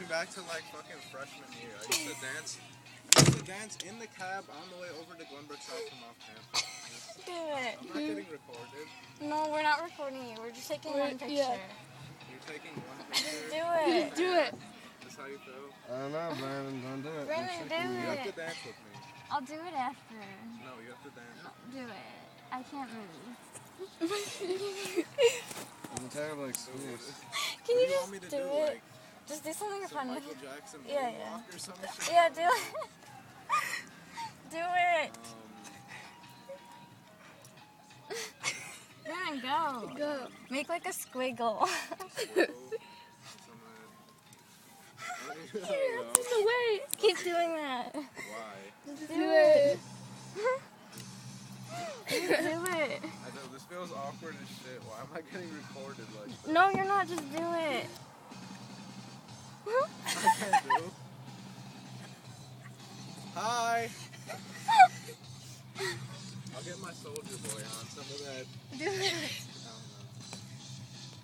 me back to like fucking freshman year. I used to dance in the cab on the way over to Glenbrook's house from off campus. Do it. I'm not getting recorded. No, we're not recording you. We're just taking one picture. Yeah. You're taking one picture. Do it. Do it. That's how you feel? I don't know, Brandon. Don't do it. Brandon, do You have to it. dance with me. I'll do it after. No, you have to dance. Do it. I can't move. I'm terrible excuse. Can What you do you want me just to do do? it? Like Just do something some funny. Michael Jackson Yeah, moonwalk or some shit? Yeah, do it. Do it. Brandon, go. Go. Make like a squiggle. Wait. Keep doing that. Why? Do Do it. it. Do it. I know, this feels awkward as shit. Why am I getting recorded like this? No, you're not. Just do it. I can't do. Hi! I'll get my soldier boy on some of that. Do it.